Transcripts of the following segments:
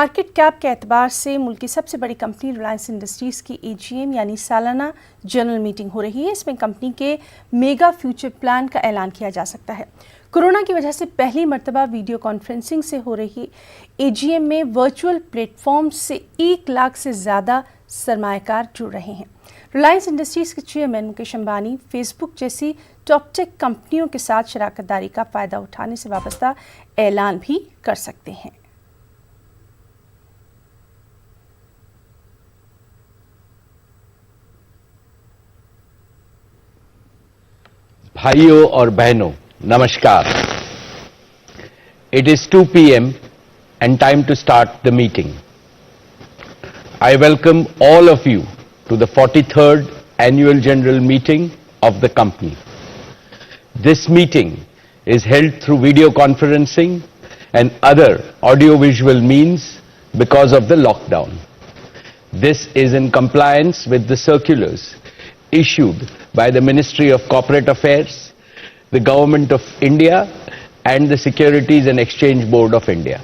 Market cap के एतबार से मुल्क की सबसे बड़ी कंपनी रिलायंस इंडस्ट्रीज़ की AGM यानी सालाना जनरल मीटिंग हो रही है। इसमें कंपनी के मेगा फ्यूचर प्लान का ऐलान किया जा सकता है। कोरोना की वजह से पहली मर्तबा वीडियो कॉन्फ्रेंसिंग से हो रही AGM में वर्चुअल प्लेटफॉर्म से 1 लाख से ज़्यादा सरमायाकार जुड़ रहे हैं। रिलायंस इंडस्ट्रीज़ के चेयरमैन मुकेश अंबानी फेसबुक जैसी टॉप टेक कंपनियों के साथ शराकतदारी का फ़ायदा उठाने से वाबस्ता ऐलान भी कर सकते हैं। भाइयों और बहनों, नमस्कार। It is 2 p.m. and time to start the meeting. I welcome all of you to the 43rd Annual General Meeting of the company. This meeting is held through video conferencing and other audio-visual means because of the lockdown. This is in compliance with the circulars issued by the Ministry of Corporate Affairs, the Government of India and the Securities and Exchange Board of India.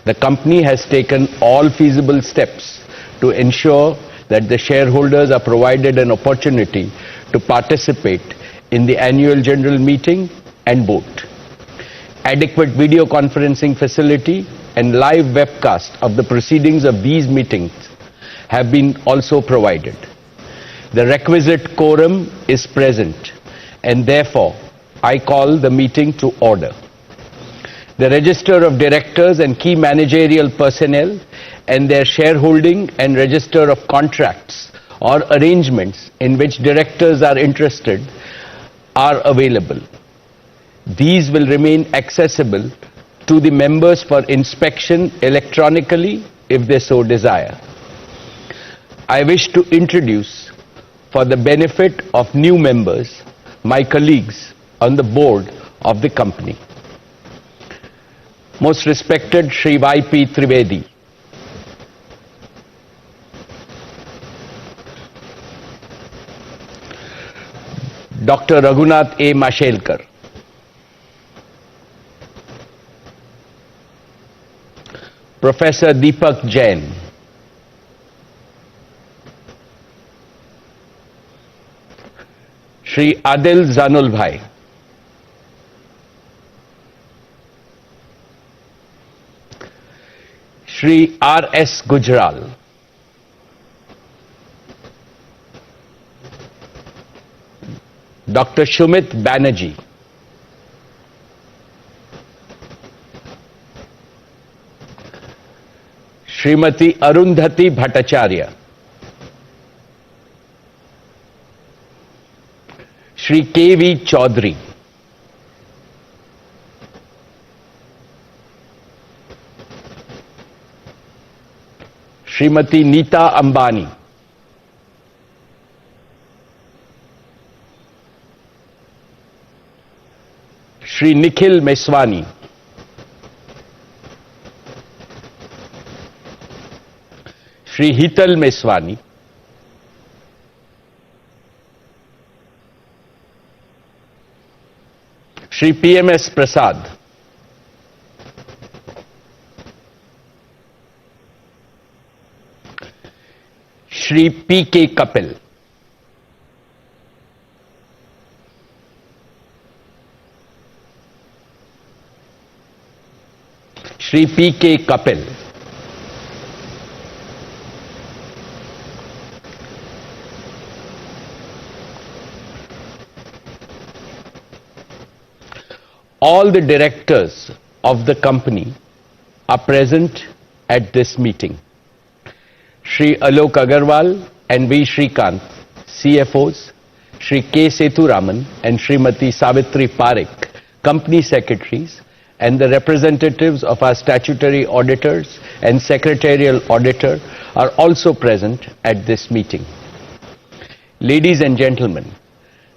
The company has taken all feasible steps to ensure that the shareholders are provided an opportunity to participate in the annual general meeting and vote. Adequate video conferencing facility and live webcast of the proceedings of these meetings have been also provided. The requisite quorum is present and therefore I call the meeting to order. The register of directors and key managerial personnel and their shareholding and register of contracts or arrangements in which directors are interested are available. These will remain accessible to the members for inspection electronically if they so desire. I wish to introduce, for the benefit of new members, my colleagues on the board of the company. Most respected Shri Y.P. Trivedi, Dr. Raghunath A. Mashelkar, Professor Deepak Jain, Shri Adil Zanul Bhai, Shri R.S. Gujral, Dr. Shumit Banerjee, Srimati Arundhati Bhattacharya, Shri K.V. Chaudhary, Srimati Neeta Ambani, Shri Nikhil Meswani, Shri Hital Meswani, Shri P.M.S. Prasad, Shri P.K. Kapil, Shri P.K. Kapil, all the directors of the company are present at this meeting. Shri Alok Agarwal and V. Shrikant, CFOs, Shri K. Sethuraman and Srimati Savitri Parekh, company secretaries, and the representatives of our statutory auditors and secretarial auditor are also present at this meeting. Ladies and gentlemen,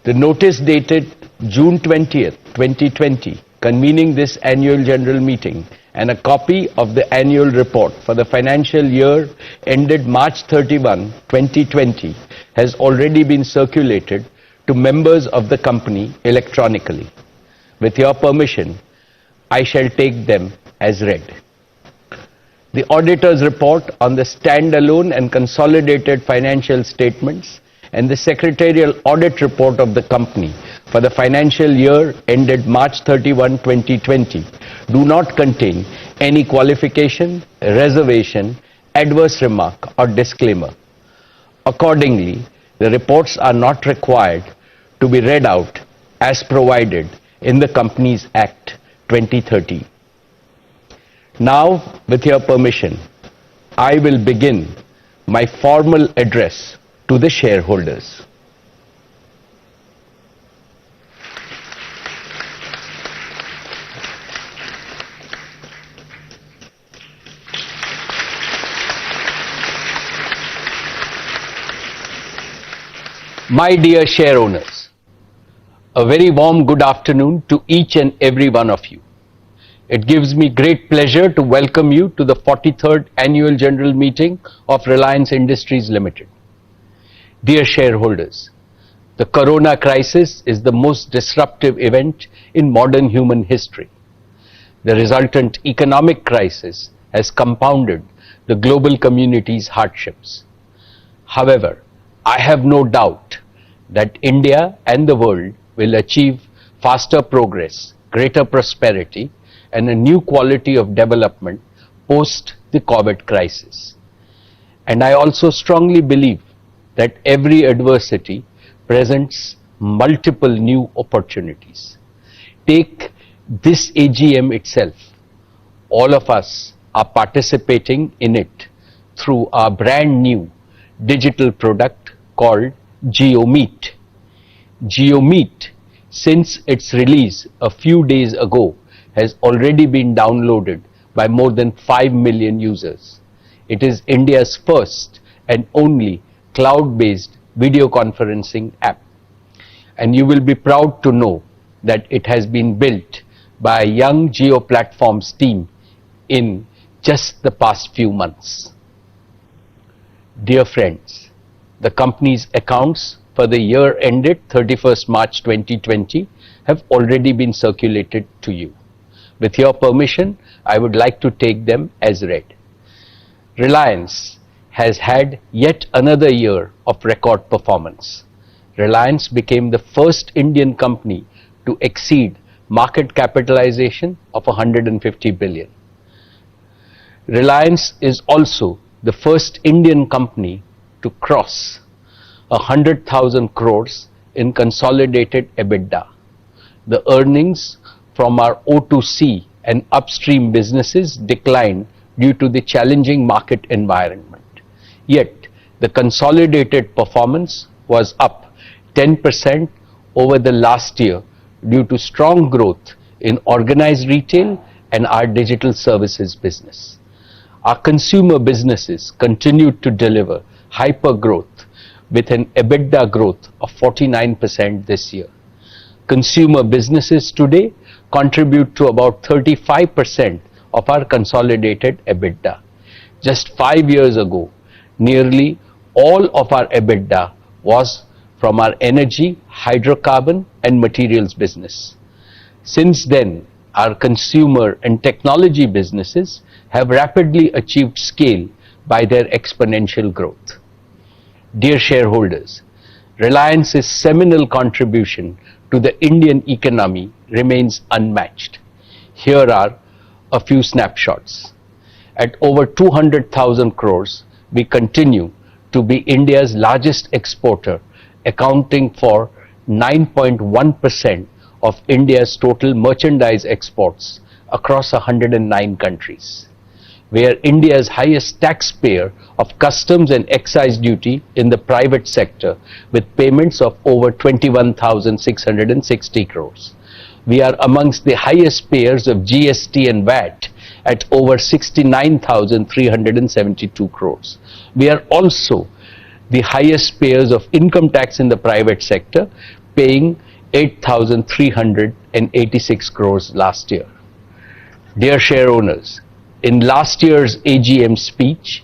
the notice dated June 20th, 2020, convening this annual general meeting and a copy of the annual report for the financial year ended March 31, 2020 has already been circulated to members of the company electronically. With your permission, I shall take them as read. The auditor's report on the standalone and consolidated financial statements and the secretarial audit report of the company for the financial year ended March 31, 2020 do not contain any qualification, reservation, adverse remark or disclaimer. Accordingly, the reports are not required to be read out as provided in the Companies Act 2013. Now, with your permission, I will begin my formal address to the shareholders. My dear share owners, a very warm good afternoon to each and every one of you. It gives me great pleasure to welcome you to the 43rd Annual General Meeting of Reliance Industries Limited. Dear shareholders, the Corona crisis is the most disruptive event in modern human history. The resultant economic crisis has compounded the global community's hardships. However, I have no doubt that India and the world will achieve faster progress, greater prosperity, and a new quality of development post the COVID crisis. And I also strongly believe that every adversity presents multiple new opportunities. Take this AGM itself. All of us are participating in it through our brand new digital product called JioMeet. JioMeet, since its release a few days ago, has already been downloaded by more than 5 million users. It is India's first and only cloud-based video conferencing app. And you will be proud to know that it has been built by a young Jio Platforms team in just the past few months. Dear friends, the company's accounts for the year ended 31st March 2020 have already been circulated to you. With your permission, I would like to take them as read. Reliance has had yet another year of record performance. Reliance became the first Indian company to exceed market capitalization of 150 billion. Reliance is also the first Indian company to cross 100,000 crores in consolidated EBITDA. The earnings from our O2C and upstream businesses declined due to the challenging market environment. Yet, the consolidated performance was up 10% over the last year due to strong growth in organized retail and our digital services business. Our consumer businesses continued to deliver hyper growth with an EBITDA growth of 49% this year. Consumer businesses today contribute to about 35% of our consolidated EBITDA. Just 5 years ago, nearly all of our EBITDA was from our energy, hydrocarbon and materials business. Since then, our consumer and technology businesses have rapidly achieved scale by their exponential growth. Dear shareholders, Reliance's seminal contribution to the Indian economy remains unmatched. Here are a few snapshots. At over 200,000 crores, we continue to be India's largest exporter, accounting for 9.1% of India's total merchandise exports across 109 countries. We are India's highest taxpayer of customs and excise duty in the private sector with payments of over 21,660 crores. We are amongst the highest payers of GST and VAT at over 69,372 crores. We are also the highest payers of income tax in the private sector, paying 8,386 crores last year. Dear share owners, in last year's AGM speech,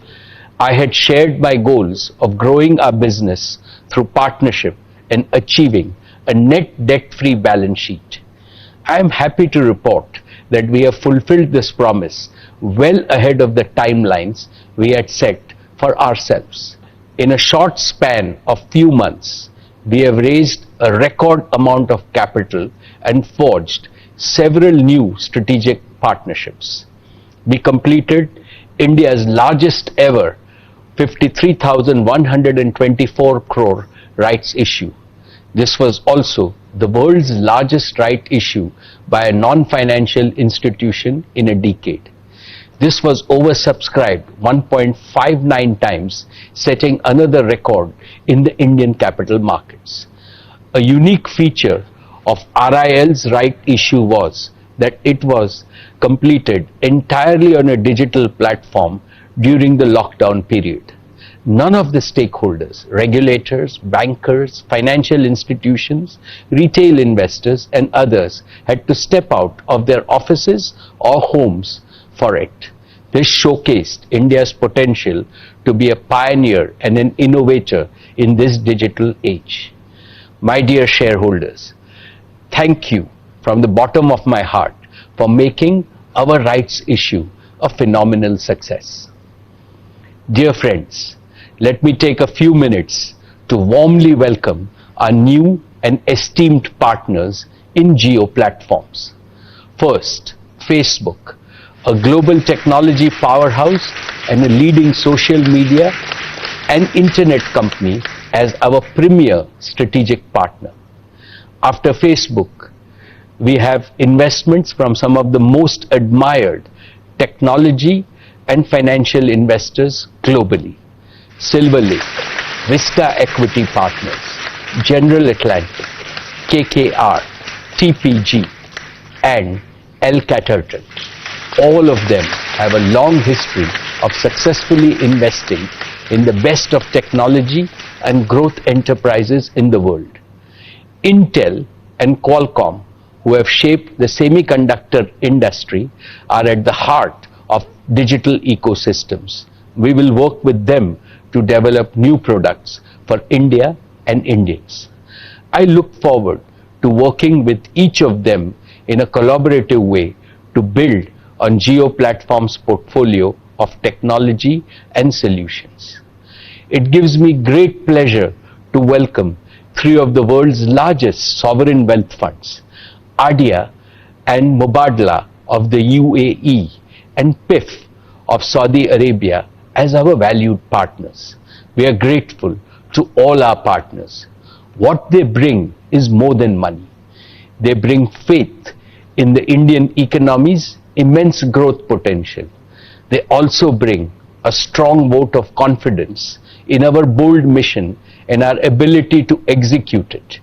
I had shared my goals of growing our business through partnership and achieving a net debt-free balance sheet. I am happy to report that we have fulfilled this promise well ahead of the timelines we had set for ourselves. In a short span of few months, we have raised a record amount of capital and forged several new strategic partnerships. We completed India's largest ever 53,124 crore rights issue. This was also the world's largest right issue by a non-financial institution in a decade. This was oversubscribed 1.59 times, setting another record in the Indian capital markets. A unique feature of RIL's right issue was that it was completed entirely on a digital platform during the lockdown period. None of the stakeholders, regulators, bankers, financial institutions, retail investors and others had to step out of their offices or homes for it. This showcased India's potential to be a pioneer and an innovator in this digital age. My dear shareholders, thank you from the bottom of my heart for making our rights issue a phenomenal success. Dear friends, let me take a few minutes to warmly welcome our new and esteemed partners in Jio Platforms. First, Facebook, a global technology powerhouse and a leading social media and internet company as our premier strategic partner. After Facebook, we have investments from some of the most admired technology and financial investors globally. Silver Lake, Vista Equity Partners, General Atlantic, KKR, TPG, and L Catterton. All of them have a long history of successfully investing in the best of technology and growth enterprises in the world. Intel and Qualcomm, who have shaped the semiconductor industry, are at the heart of digital ecosystems. We will work with them to develop new products for India and Indians. I look forward to working with each of them in a collaborative way to build on Jio Platforms' portfolio of technology and solutions. It gives me great pleasure to welcome three of the world's largest sovereign wealth funds, ADIA and Mubadala of the UAE and PIF of Saudi Arabia, as our valued partners. We are grateful to all our partners. What they bring is more than money. They bring faith in the Indian economy's immense growth potential. They also bring a strong vote of confidence in our bold mission and our ability to execute it.